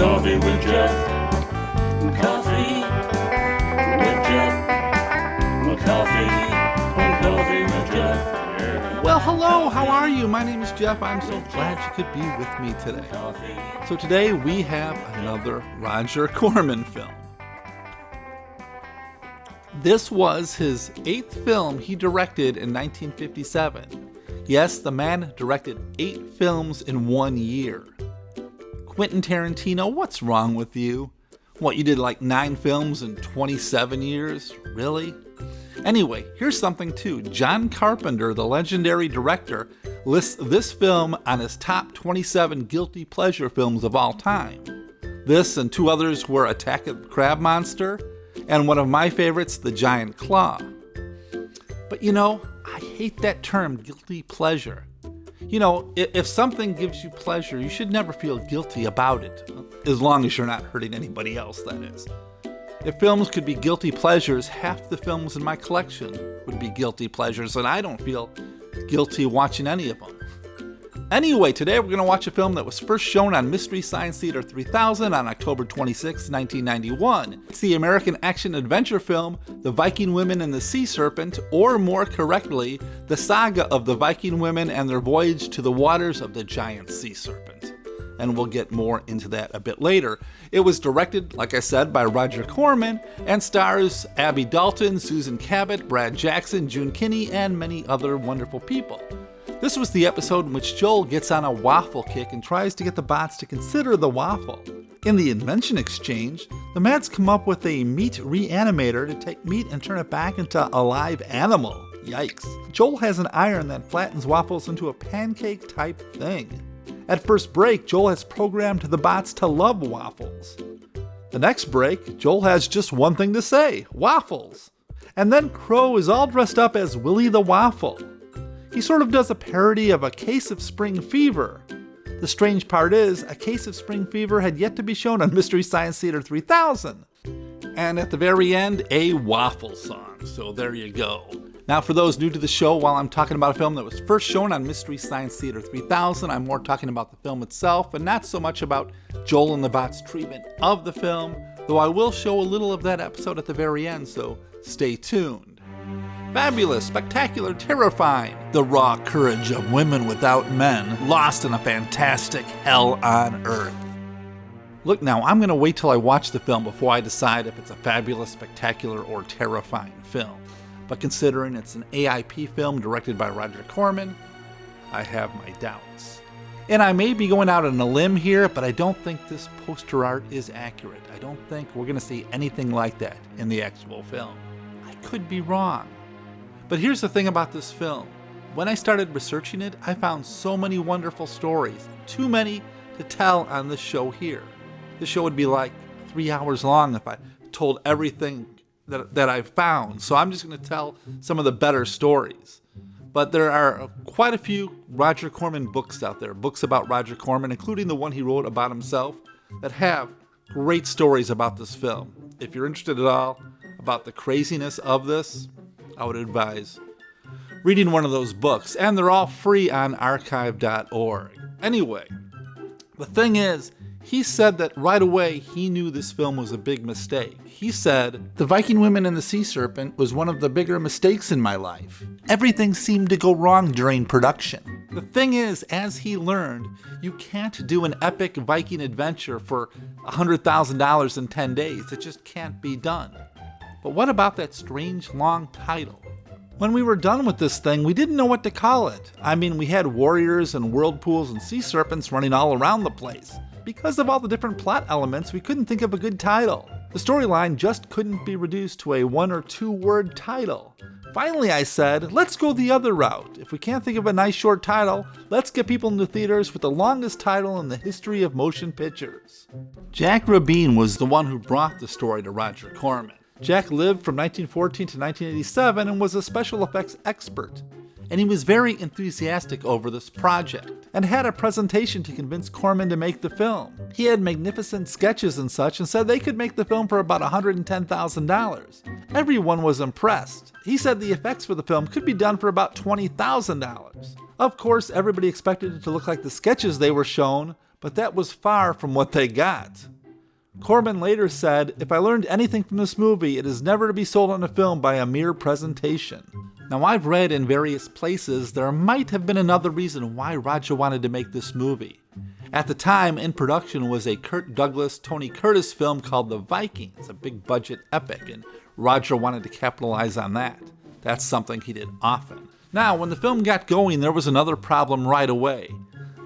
Coffee with Jeff. Coffee with Jeff. Coffee with Jeff. Well, hello, how are you? My name is Jeff. I'm so glad you could be with me today. So today we have another Roger Corman film. This was his 8th film he directed in 1957. Yes, the man directed 8 films in 1 year. Quentin Tarantino, what's wrong with you? What, you did like 9 films in 27 years? Really? Anyway, here's something too. John Carpenter, the legendary director, lists this film on his top 27 guilty pleasure films of all time. This and 2 others were Attack of the Crab Monster, and one of my favorites, The Giant Claw. But you know, I hate that term, guilty pleasure. You know, if something gives you pleasure, you should never feel guilty about it, as long as you're not hurting anybody else, that is. If films could be guilty pleasures, half the films in my collection would be guilty pleasures, and I don't feel guilty watching any of them. Anyway, today we're going to watch a film that was first shown on Mystery Science Theater 3000 on October 26, 1991. It's the American action-adventure film, The Viking Women and the Sea Serpent, or more correctly, the saga of the Viking women and their voyage to the waters of the giant sea serpent. And we'll get more into that a bit later. It was directed, like I said, by Roger Corman and stars Abby Dalton, Susan Cabot, Brad Jackson, June Kenney, and many other wonderful people. This was the episode in which Joel gets on a waffle kick and tries to get the bots to consider the waffle. In the invention exchange, the Mads come up with a meat reanimator to take meat and turn it back into a live animal. Yikes. Joel has an iron that flattens waffles into a pancake type thing. At first break, Joel has programmed the bots to love waffles. The next break, Joel has just one thing to say, waffles. And then Crow is all dressed up as Willy the Waffle. He sort of does a parody of A Case of Spring Fever. The strange part is, A Case of Spring Fever had yet to be shown on Mystery Science Theater 3000. And at the very end, a waffle song. So there you go. Now for those new to the show, while I'm talking about a film that was first shown on Mystery Science Theater 3000, I'm more talking about the film itself and not so much about Joel and the Bots' treatment of the film, though I will show a little of that episode at the very end, so stay tuned. Fabulous, spectacular, terrifying. The raw courage of women without men, lost in a fantastic hell on earth. Look now, I'm going to wait till I watch the film before I decide if it's a fabulous, spectacular, or terrifying film. But considering it's an AIP film directed by Roger Corman, I have my doubts. And I may be going out on a limb here, but I don't think this poster art is accurate. I don't think we're going to see anything like that in the actual film. I could be wrong. But here's the thing about this film. When I started researching it, I found so many wonderful stories. Too many to tell on this show here. The show would be like 3 hours long if I told everything that I've found. So I'm just going to tell some of the better stories. But there are quite a few Roger Corman books out there. Books about Roger Corman, including the one he wrote about himself, that have great stories about this film. If you're interested at all about the craziness of this, I would advise reading one of those books, and they're all free on archive.org. Anyway, the thing is, he said that right away he knew this film was a big mistake. He said, "The Viking Women and the Sea Serpent was one of the bigger mistakes in my life. Everything seemed to go wrong during production." The thing is, as he learned, you can't do an epic Viking adventure for $100,000 in 10 days. It just can't be done. But what about that strange long title? When we were done with this thing, we didn't know what to call it. I mean, we had warriors and whirlpools and sea serpents running all around the place. Because of all the different plot elements, we couldn't think of a good title. The storyline just couldn't be reduced to a 1 or 2 word title. Finally, I said, let's go the other route. If we can't think of a nice short title, let's get people into theaters with the longest title in the history of motion pictures. Jack Rabin was the one who brought the story to Roger Corman. Jack lived from 1914 to 1987 and was a special effects expert. And he was very enthusiastic over this project, and had a presentation to convince Corman to make the film. He had magnificent sketches and such, and said they could make the film for about $110,000. Everyone was impressed. He said the effects for the film could be done for about $20,000. Of course, everybody expected it to look like the sketches they were shown, but that was far from what they got. Corman later said, "If I learned anything from this movie, it is never to be sold on a film by a mere presentation." Now, I've read in various places there might have been another reason why Roger wanted to make this movie. At the time, in production was a Kirk Douglas, Tony Curtis film called The Vikings, a big budget epic, and Roger wanted to capitalize on that. That's something he did often. Now, when the film got going, there was another problem right away.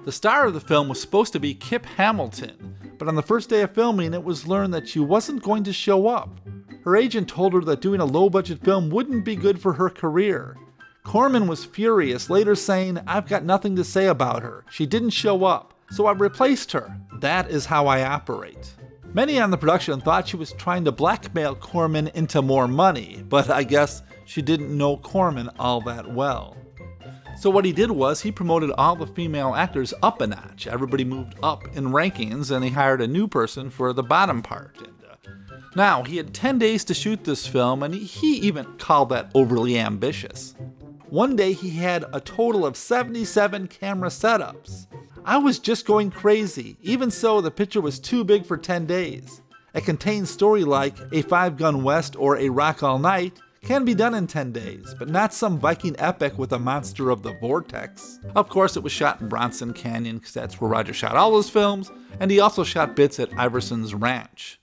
The star of the film was supposed to be Kip Hamilton, but on the first day of filming, it was learned that she wasn't going to show up. Her agent told her that doing a low-budget film wouldn't be good for her career. Corman was furious, later saying, "I've got nothing to say about her. She didn't show up, so I replaced her. That is how I operate." Many on the production thought she was trying to blackmail Corman into more money, but I guess she didn't know Corman all that well. So what he did was he promoted all the female actors up a notch. Everybody moved up in rankings, and he hired a new person for the bottom part. Now, he had 10 days to shoot this film, and he even called that overly ambitious. One day he had a total of 77 camera setups. I was just going crazy. Even so, the picture was too big for 10 days. A contained story like A Five Gun West or A Rock All Night can be done in 10 days, but not some Viking epic with a monster of the vortex. Of course, it was shot in Bronson Canyon because that's where Roger shot all his films, and he also shot bits at Iverson's ranch.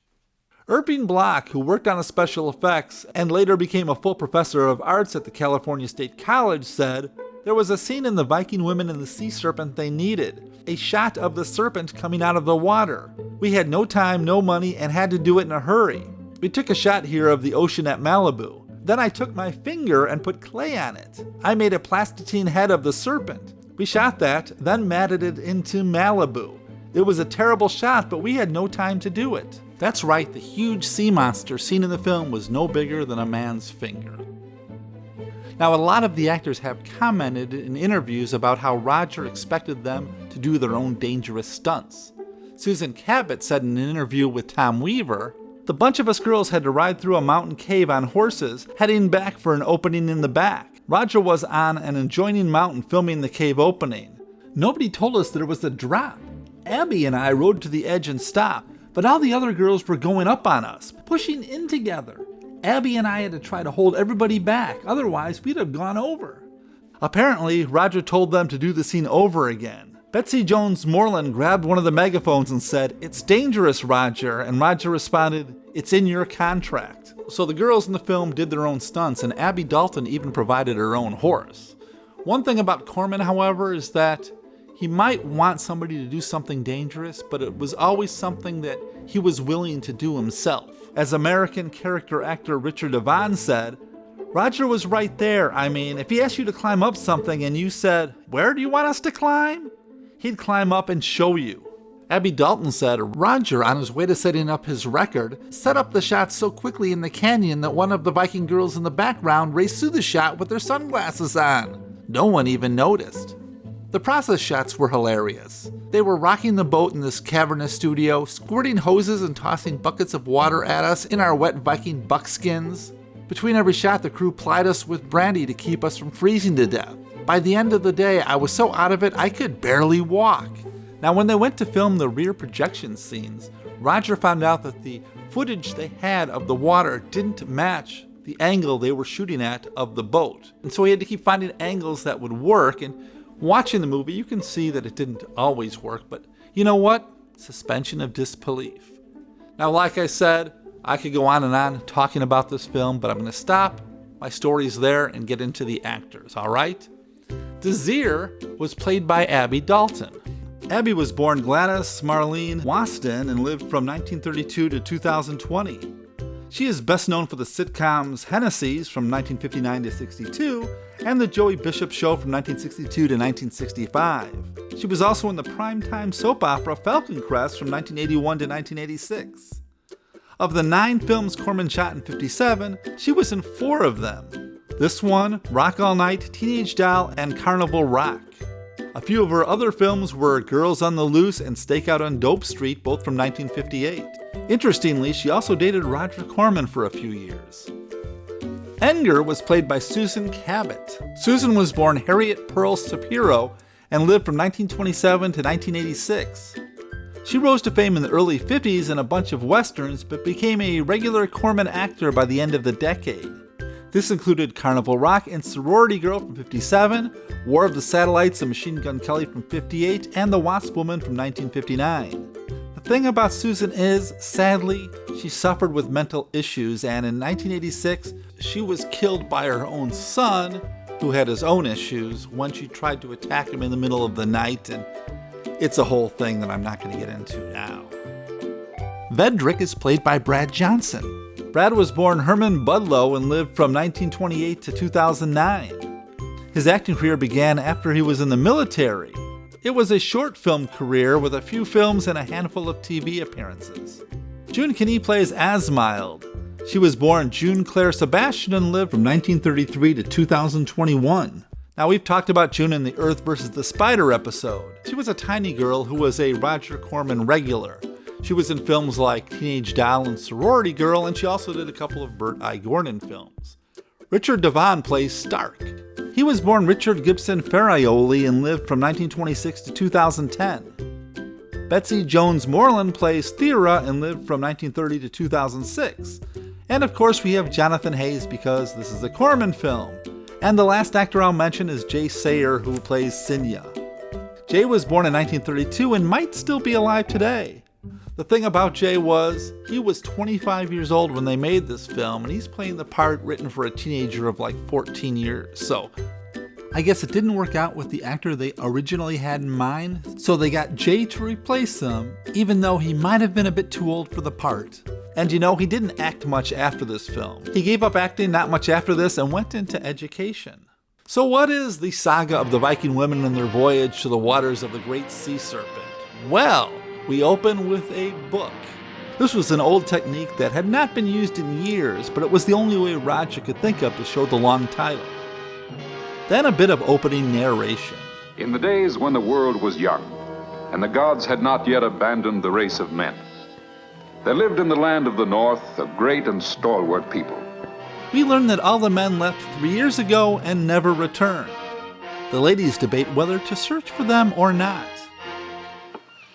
Irving Block, who worked on the special effects and later became a full professor of arts at the California State College, said, "There was a scene in the Viking Women and the Sea Serpent they needed. A shot of the serpent coming out of the water. We had no time, no money, and had to do it in a hurry. We took a shot here of the ocean at Malibu. Then I took my finger and put clay on it. I made a plasticine head of the serpent. We shot that, then matted it into Malibu. It was a terrible shot, but we had no time to do it." That's right, the huge sea monster seen in the film was no bigger than a man's finger. Now, a lot of the actors have commented in interviews about how Roger expected them to do their own dangerous stunts. Susan Cabot said in an interview with Tom Weaver, "The bunch of us girls had to ride through a mountain cave on horses, heading back for an opening in the back. Roger was on an adjoining mountain filming the cave opening. Nobody told us there was a drop. Abby and I rode to the edge and stopped, but all the other girls were going up on us, pushing in together. Abby and I had to try to hold everybody back, otherwise we'd have gone over." Apparently, Roger told them to do the scene over again. Betsy Jones Moreland grabbed one of the megaphones and said, "It's dangerous, Roger," and Roger responded, "It's in your contract." So the girls in the film did their own stunts, and Abby Dalton even provided her own horse. One thing about Corman, however, is that he might want somebody to do something dangerous, but it was always something that he was willing to do himself. As American character actor Richard Devon said, "Roger was right there. I mean, if he asked you to climb up something and you said, 'Where do you want us to climb?' he'd climb up and show you." Abby Dalton said, "Roger, on his way to setting up his record, set up the shot so quickly in the canyon that one of the Viking girls in the background raced through the shot with their sunglasses on. No one even noticed." The process shots were hilarious. They were rocking the boat in this cavernous studio, squirting hoses and tossing buckets of water at us in our wet Viking buckskins. Between every shot, the crew plied us with brandy to keep us from freezing to death. By the end of the day, I was so out of it I could barely walk. Now, when they went to film the rear projection scenes, Roger found out that the footage they had of the water didn't match the angle they were shooting at of the boat. And so he had to keep finding angles that would work, and watching the movie, you can see that it didn't always work, but you know what? Suspension of disbelief. Now, like I said, I could go on and on talking about this film, but I'm going to stop my stories there and get into the actors, all right? Desir was played by Abby Dalton. Abby was born Gladys Marlene Waston and lived from 1932 to 2020. She is best known for the sitcoms Hennessy's from 1959 to 62 and The Joey Bishop Show from 1962 to 1965. She was also in the primetime soap opera Falcon Crest from 1981 to 1986. Of the 9 films Corman shot in 57, she was in 4 of them. This one, Rock All Night, Teenage Doll, and Carnival Rock. A few of her other films were Girls on the Loose and Stakeout on Dope Street, both from 1958. Interestingly, she also dated Roger Corman for a few years. Enger was played by Susan Cabot. Susan was born Harriet Pearl Shapiro and lived from 1927 to 1986. She rose to fame in the early 50s in a bunch of westerns, but became a regular Corman actor by the end of the decade. This included Carnival Rock and Sorority Girl from 57, War of the Satellites and Machine Gun Kelly from 58, and The Wasp Woman from 1959. The thing about Susan is, sadly, she suffered with mental issues, and in 1986, she was killed by her own son, who had his own issues, when she tried to attack him in the middle of the night, and it's a whole thing that I'm not going to get into now. Vedrick is played by Brad Johnson. Brad was born Herman Budlow and lived from 1928 to 2009. His acting career began after he was in the military. It was a short film career with a few films and a handful of TV appearances. June Kenney plays Asmild. She was born June Claire Sebastian and lived from 1933 to 2021. Now, we've talked about June in the Earth vs. the Spider episode. She was a tiny girl who was a Roger Corman regular. She was in films like Teenage Doll and Sorority Girl, and she also did a couple of Burt I. Gordon films. Richard Devon plays Stark. He was born Richard Gibson Ferraioli and lived from 1926 to 2010. Betsy Jones Moreland plays Thera and lived from 1930 to 2006. And of course we have Jonathan Hayes because this is a Corman film. And the last actor I'll mention is Jay Sayer, who plays Sinya. Jay was born in 1932 and might still be alive today. The thing about Jay was, he was 25 years old when they made this film, and he's playing the part written for a teenager of like 14 years. So I guess it didn't work out with the actor they originally had in mind, so they got Jay to replace him, even though he might have been a bit too old for the part. And you know, he didn't act much after this film. He gave up acting not much after this and went into education. So what is the saga of the Viking women and their voyage to the waters of the Great Sea Serpent? Well, we open with a book. This was an old technique that had not been used in years, but it was the only way Roger could think of to show the long title. Then a bit of opening narration. In the days when the world was young, and the gods had not yet abandoned the race of men, there lived in the land of the north a great and stalwart people. We learn that all the men left 3 years ago and never returned. The ladies debate whether to search for them or not.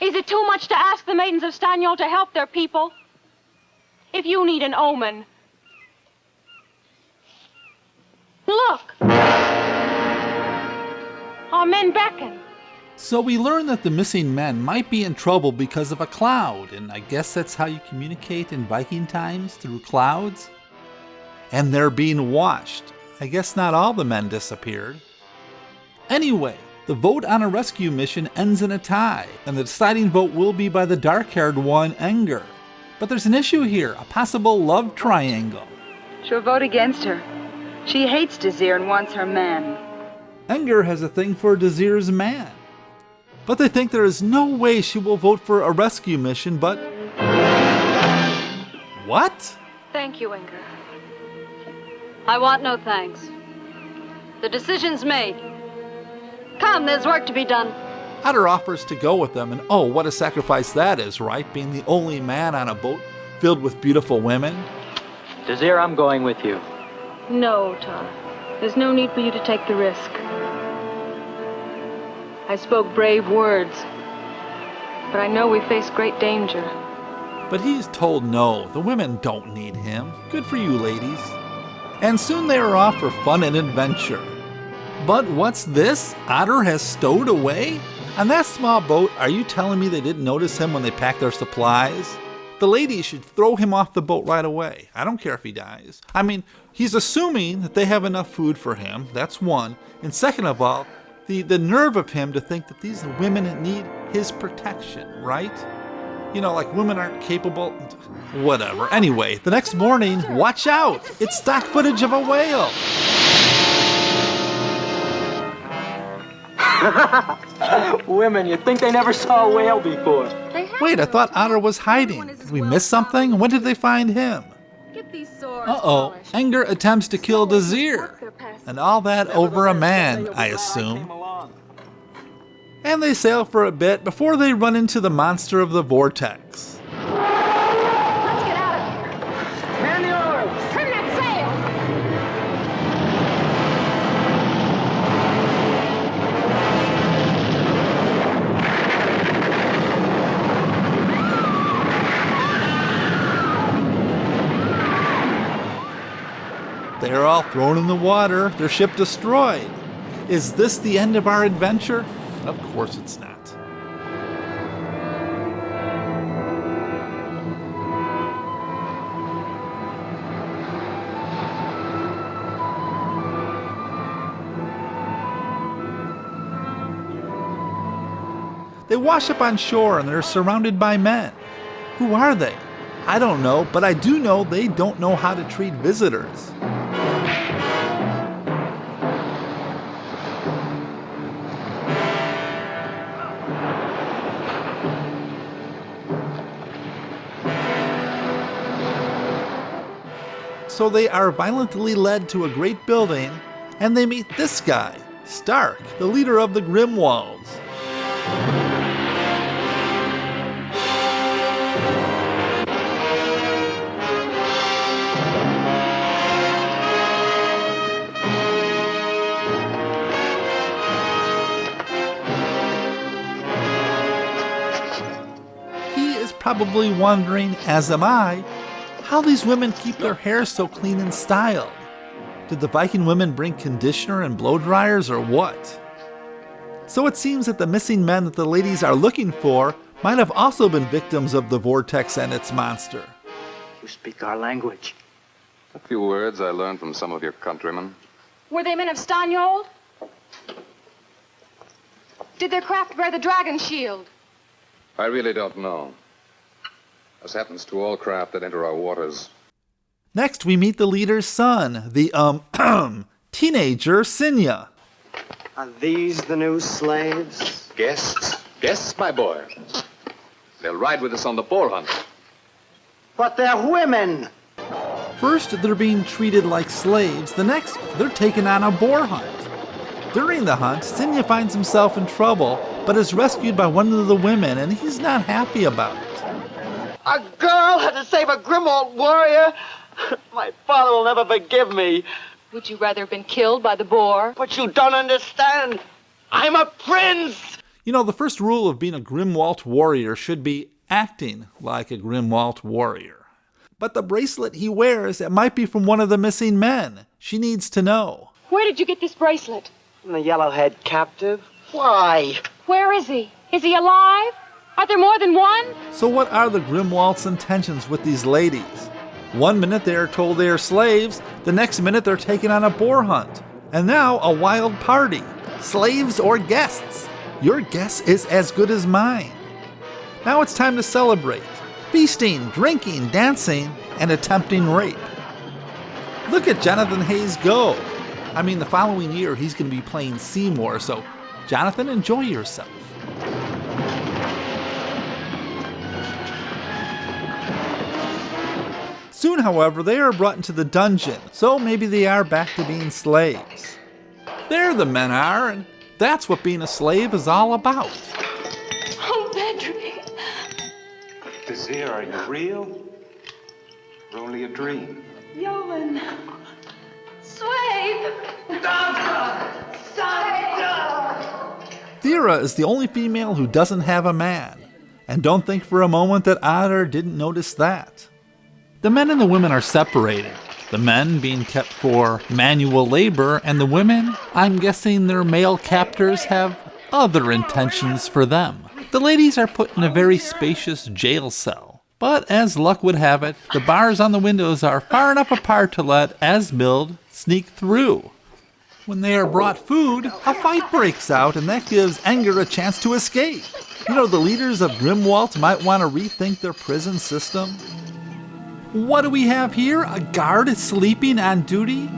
Is it too much to ask the maidens of Stanyol to help their people? If you need an omen, look! Our men beckon. So we learn that the missing men might be in trouble because of a cloud, and I guess that's how you communicate in Viking times, through clouds. And they're being washed. I guess not all the men disappeared. Anyway, the vote on a rescue mission ends in a tie, and the deciding vote will be by the dark-haired one, Enger. But there's an issue here, a possible love triangle. She'll vote against her. She hates Desir and wants her man. Enger has a thing for Desir's man. But they think there is no way she will vote for a rescue mission, but... What? Thank you, Inger. I want no thanks. The decision's made. Come, there's work to be done. Otter offers to go with them, and oh, what a sacrifice that is, right? Being the only man on a boat filled with beautiful women. Desir, I'm going with you. No, Tar. There's no need for you to take the risk. I spoke brave words, but I know we face great danger. But he's told no, the women don't need him. Good for you, ladies. And soon they are off for fun and adventure. But what's this? Otter has stowed away? On that small boat, are you telling me they didn't notice him when they packed their supplies? The ladies should throw him off the boat right away. I don't care if he dies. I mean, he's assuming that they have enough food for him, that's one. And second of all, the nerve of him to think that these women need his protection, right? You know, like women aren't capable, whatever. Anyway, the next morning, watch out! It's stock footage of a whale! Women, you'd think they never saw a whale before. Wait, I thought Otter was hiding. Did we miss something? When did they find him? Uh-oh, Enger attempts to kill Desir. And all that over a man, I assume. And they sail for a bit before they run into the monster of the vortex. Let's get out of here. Man the oars! Trim that sail! they are all thrown in the water, their ship destroyed. Is this the end of our adventure? Of course it's not. They wash up on shore and they're surrounded by men. Who are they? I don't know, but I do know they don't know how to treat visitors. So they are violently led to a great building, and they meet this guy, Stark, the leader of the Grimwalds. Probably wondering, as am I, how these women keep their hair so clean and styled. Did the Viking women bring conditioner and blow dryers or what? So it seems that the missing men that the ladies are looking for might have also been victims of the vortex and its monster. You speak our language. A few words I learned from some of your countrymen. Were they men of Stanyold? Did their craft bear the dragon shield? I really don't know. This happens to all craft that enter our waters. Next, we meet the leader's son, the, teenager, Sinya. Are these the new slaves? Guests? Guests, my boy. They'll ride with us on the boar hunt. But they're women! First, they're being treated like slaves. The next, they're taken on a boar hunt. During the hunt, Sinya finds himself in trouble, but is rescued by one of the women, and he's not happy about it. A girl had to save a Grimwald warrior? My father will never forgive me. Would you rather have been killed by the boar? But you don't understand. I'm a prince! You know, the first rule of being a Grimwald warrior should be acting like a Grimwald warrior. But the bracelet he wears, it might be from one of the missing men. She needs to know. Where did you get this bracelet? From the yellowhead captive? Why? Where is he? Is he alive? Are there more than one? So what are the Grimwald's intentions with these ladies? One minute they are told they are slaves, the next minute they're taken on a boar hunt. And now a wild party. Slaves or guests? Your guess is as good as mine. Now it's time to celebrate. Feasting, drinking, dancing, and attempting rape. Look at Jonathan Hayes go. I mean, the following year he's going to be playing Seymour, so Jonathan, enjoy yourself. Soon, however, they are brought into the dungeon, so maybe they are back to being slaves. There the men are, and that's what being a slave is all about. Oh, Bedry. Desir, are you real? Or only a dream? Yeoman. Slave. Thera is the only female who doesn't have a man, and don't think for a moment that Otter didn't notice that. The men and the women are separated, the men being kept for manual labor, and the women, I'm guessing their male captors have other intentions for them. The ladies are put in a very spacious jail cell, but as luck would have it, the bars on the windows are far enough apart to let Asmild sneak through. When they are brought food, a fight breaks out, and that gives Enger a chance to escape. You know, the leaders of Grimwald might want to rethink their prison system. What do we have here? A guard sleeping on duty?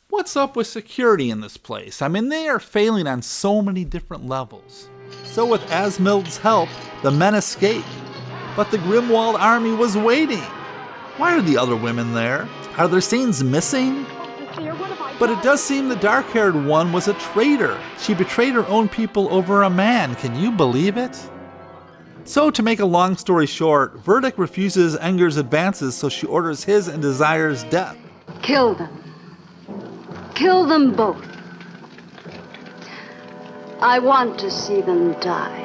What's up with security in this place? I mean, they are failing on so many different levels. So with Asmild's help, the men escape. But the Grimwald army was waiting. Why are the other women there? Are their scenes missing? But it does seem the dark-haired one was a traitor. She betrayed her own people over a man. Can you believe it? So to make a long story short, Verdict refuses Enger's advances, so she orders his and Desire's death. Kill them. Kill them both. I want to see them die.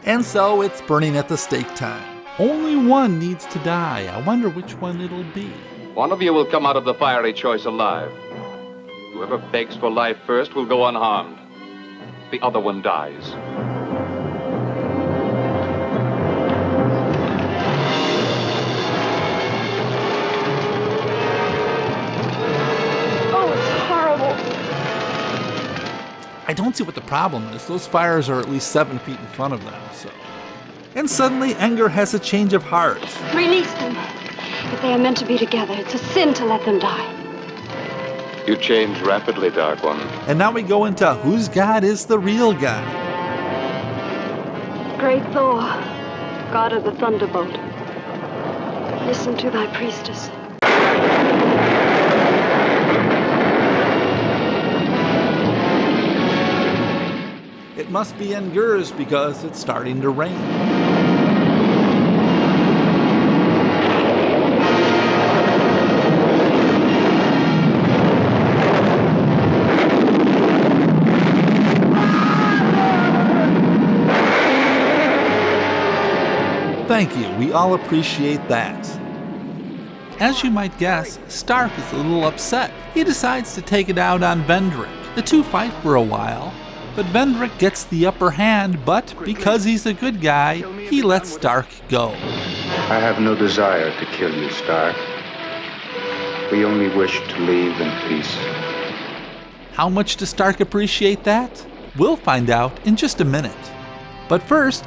And so it's burning at the stake time. Only one needs to die. I wonder which one it'll be. One of you will come out of the fiery choice alive. Whoever begs for life first will go unharmed. The other one dies. Oh, it's horrible. I don't see what the problem is. Those fires are at least 7 feet in front of them, so. And suddenly, Anger has a change of heart. Release them. If they are meant to be together, it's a sin to let them die. You change rapidly, Dark One. And now we go into whose god is the real god. Great Thor, god of the thunderbolt, listen to thy priestess. It must be Angur's because it's starting to rain. Thank you, we all appreciate that. As you might guess, Stark is a little upset. He decides to take it out on Vendrick. The two fight for a while, but Vendrick gets the upper hand, but because he's a good guy, he lets Stark go. I have no desire to kill you, Stark. We only wish to leave in peace. How much does Stark appreciate that? We'll find out in just a minute. But first,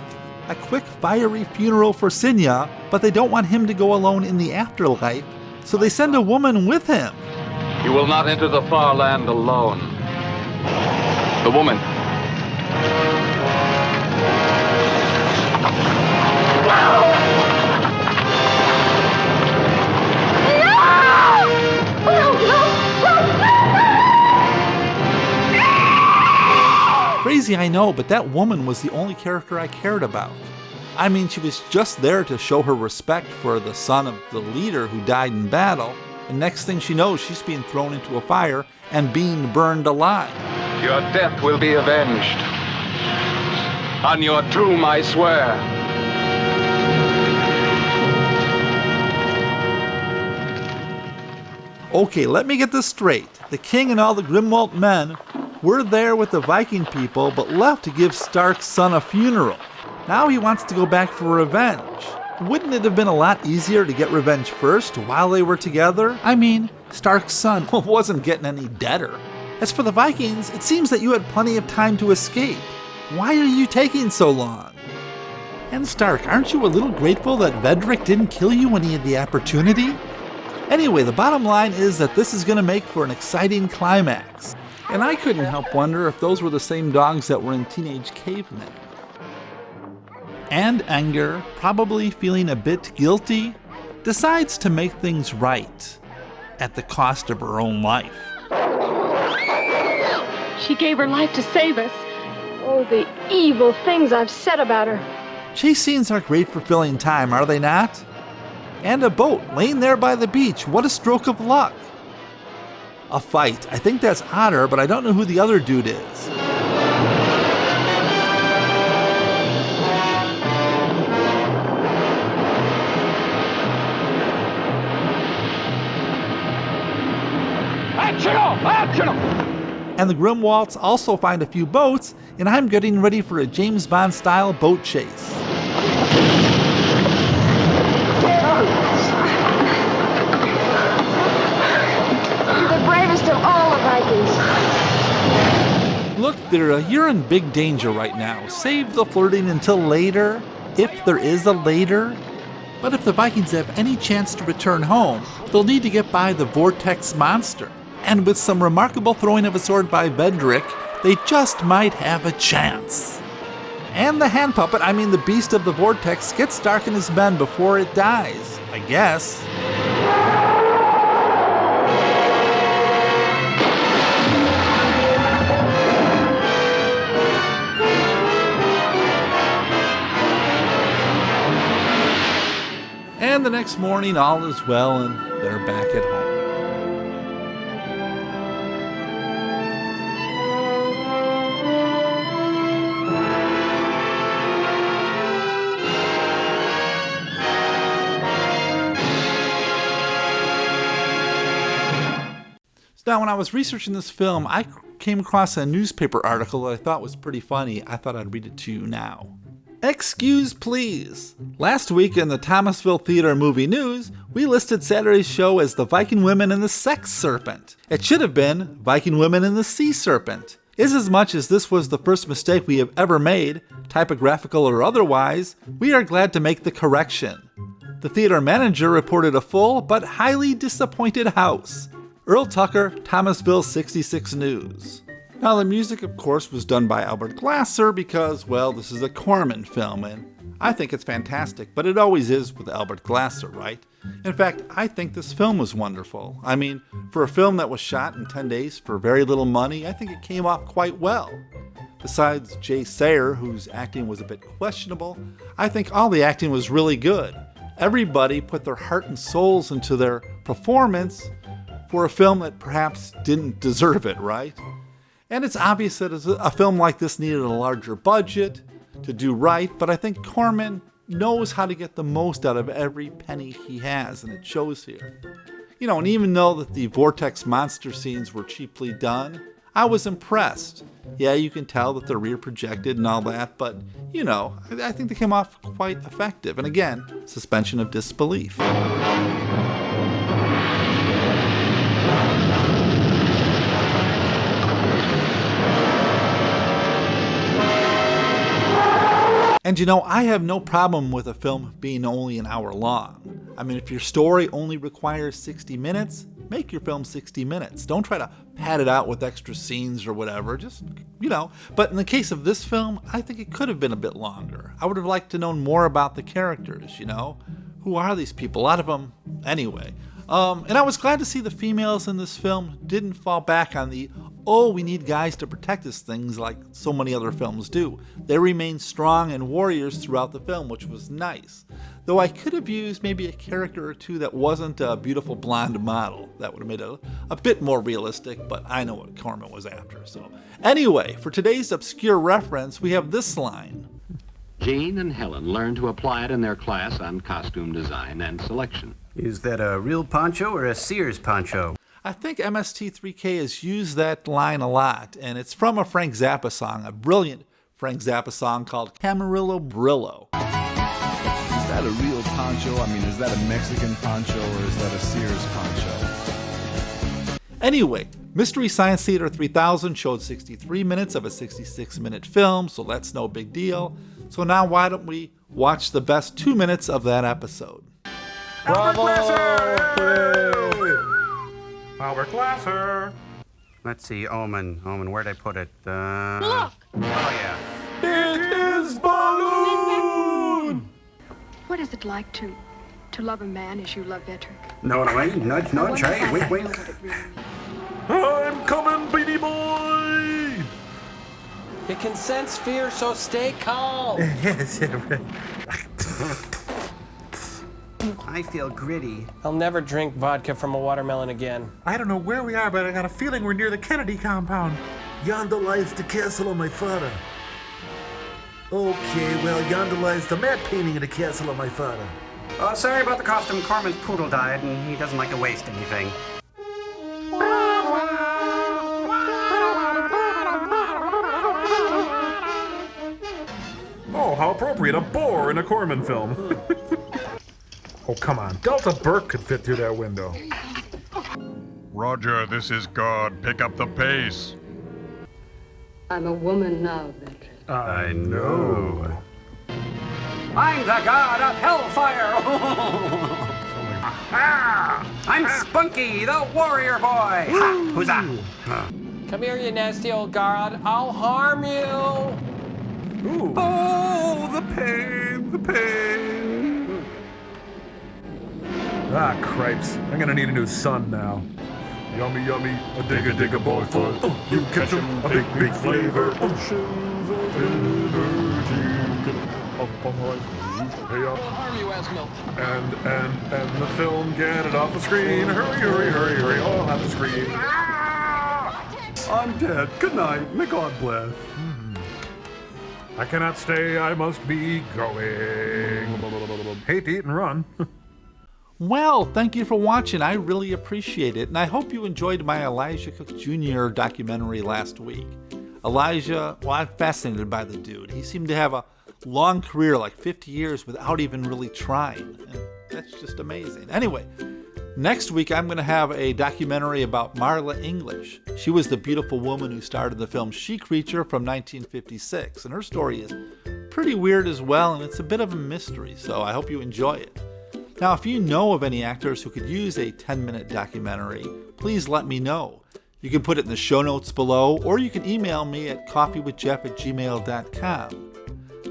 a quick fiery funeral for Sinya, but they don't want him to go alone in the afterlife, so they send a woman with him. You will not enter the far land alone. The woman. Crazy, I know, but that woman was the only character I cared about. I mean, she was just there to show her respect for the son of the leader who died in battle, and next thing she knows, she's being thrown into a fire and being burned alive. Your death will be avenged. On your tomb, I swear. Okay, let me get this straight. The king and all the Grimwald men were there with the Viking people, but left to give Stark's son a funeral. Now he wants to go back for revenge. Wouldn't it have been a lot easier to get revenge first while they were together? I mean, Stark's son wasn't getting any deader. As for the Vikings, it seems that you had plenty of time to escape. Why are you taking so long? And Stark, aren't you a little grateful that Vedrick didn't kill you when he had the opportunity? Anyway, the bottom line is that this is going to make for an exciting climax. And I couldn't help wonder if those were the same dogs that were in Teenage Cavemen. And Anger, probably feeling a bit guilty, decides to make things right at the cost of her own life. She gave her life to save us. Oh, the evil things I've said about her. Chase scenes are great for filling time, are they not? And a boat laying there by the beach. What a stroke of luck. A fight. I think that's Otter, but I don't know who the other dude is. And the Grimwalds also find a few boats, and I'm getting ready for a James Bond-style boat chase. Of all the Vikings. Look, Thera, you're in big danger right now. Save the flirting until later, if there is a later. But if the Vikings have any chance to return home, they'll need to get by the Vortex monster. And with some remarkable throwing of a sword by Vedrick, they just might have a chance. And the hand puppet, the beast of the Vortex, gets Stark and his men before it dies, I guess. And the next morning, all is well, and they're back at home. Now, when I was researching this film, I came across a newspaper article that I thought was pretty funny. I thought I'd read it to you now. Excuse please. Last week in the Thomasville Theater movie news, we listed Saturday's show as The Viking Women and the Sex Serpent. It should have been Viking Women and the Sea Serpent. Inasmuch as this was the first mistake we have ever made, typographical or otherwise, we are glad to make the correction. The theater manager reported a full but highly disappointed house. Earl Tucker, Thomasville 66 News. Now, the music, of course, was done by Albert Glasser because, well, this is a Corman film, and I think it's fantastic, but it always is with Albert Glasser, right? In fact, I think this film was wonderful. I mean, for a film that was shot in 10 days for very little money, I think it came off quite well. Besides Jay Sayer, whose acting was a bit questionable, I think all the acting was really good. Everybody put their heart and souls into their performance for a film that perhaps didn't deserve it, right? And it's obvious that a film like this needed a larger budget to do right, but I think Corman knows how to get the most out of every penny he has, and it shows here. You know, and even though that the vortex monster scenes were cheaply done, I was impressed. Yeah, you can tell that they're rear projected and all that, but, you know, I think they came off quite effective. And again, suspension of disbelief. And you know, I have no problem with a film being only an hour long. I mean, if your story only requires 60 minutes, make your film 60 minutes. Don't try to pad it out with extra scenes or whatever, just, you know. But in the case of this film, I think it could have been a bit longer. I would have liked to know more about the characters, you know. Who are these people? A lot of them, anyway. And I was glad to see the females in this film didn't fall back on the, oh, we need guys to protect us things like so many other films do. They remained strong and warriors throughout the film, which was nice. Though I could have used maybe a character or two that wasn't a beautiful blonde model. That would have made it a bit more realistic, but I know what Corman was after. So anyway, for today's obscure reference, we have this line. Jane and Helen learned to apply it in their class on costume design and selection. Is that a real poncho or a Sears poncho? I think MST3K has used that line a lot, and it's from a Frank Zappa song, a brilliant Frank Zappa song called Camarillo Brillo. Is that a real poncho? I mean, is that a Mexican poncho or is that a Sears poncho? Anyway, Mystery Science Theater 3000 showed 63 minutes of a 66-minute film, so that's no big deal. So now why don't we watch the best 2 minutes of that episode? Albert Glasser! Let's see, Omen, where'd I put it? Look! Oh, yeah. It is Balloon! What is it like to love a man as you love Vetric? No, wait, nudge, hey, wait. I'm coming, Beanie Boy! You can sense fear, so stay calm. Yes, right. I feel gritty. I'll never drink vodka from a watermelon again. I don't know where we are, but I got a feeling we're near the Kennedy compound. Yonder lies the castle of my father. Okay, well, yonder lies the matte painting of the castle of my father. Oh, sorry about the costume. Corman's poodle died, and he doesn't like to waste anything. Oh, how appropriate, a boar in a Corman film. Oh, come on, Delta Burke could fit through that window. Roger, this is God. Pick up the pace. I'm a woman now, Vetric. I know. I'm the god of hellfire! I'm Spunky, the warrior boy! Ha! Who's that? Come here, you nasty old god. I'll harm you! Ooh. Oh, the pain! Ah, cripes. I'm gonna need a new son now. Yummy, yummy, a dig a boy full. Oh, you catch 'em, a big flavor. Oceans of energy. Hey up. And the film, get it off the screen. Hurry, all off the screen. I'm dead. Good night. May God bless. I cannot stay, I must be going. Hate to eat and run. Well, thank you for watching. I really appreciate it. And I hope you enjoyed my Elijah Cook Jr. documentary last week. Elijah, well, I'm fascinated by the dude. He seemed to have a long career, like 50 years, without even really trying. And that's just amazing. Anyway, next week I'm going to have a documentary about Marla English. She was the beautiful woman who starred in the film She Creature from 1956. And her story is pretty weird as well, and it's a bit of a mystery, so I hope you enjoy it. Now, if you know of any actors who could use a 10-minute documentary, please let me know. You can put it in the show notes below, or you can email me at coffeewithjeff@gmail.com.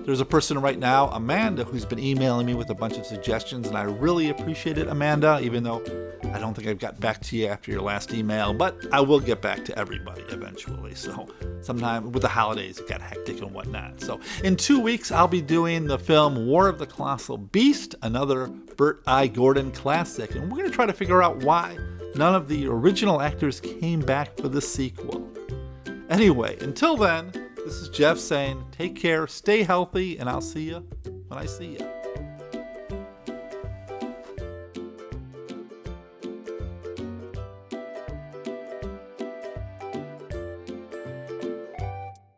There's a person right now, Amanda, who's been emailing me with a bunch of suggestions, and I really appreciate it, Amanda, even though I don't think I've got back to you after your last email, but I will get back to everybody eventually. So sometime with the holidays, it got hectic and whatnot. So in 2 weeks, I'll be doing the film War of the Colossal Beast, another Burt I. Gordon classic, and we're going to try to figure out why none of the original actors came back for the sequel. Anyway, until then, this is Jeff saying take care, stay healthy, and I'll see you when I see you.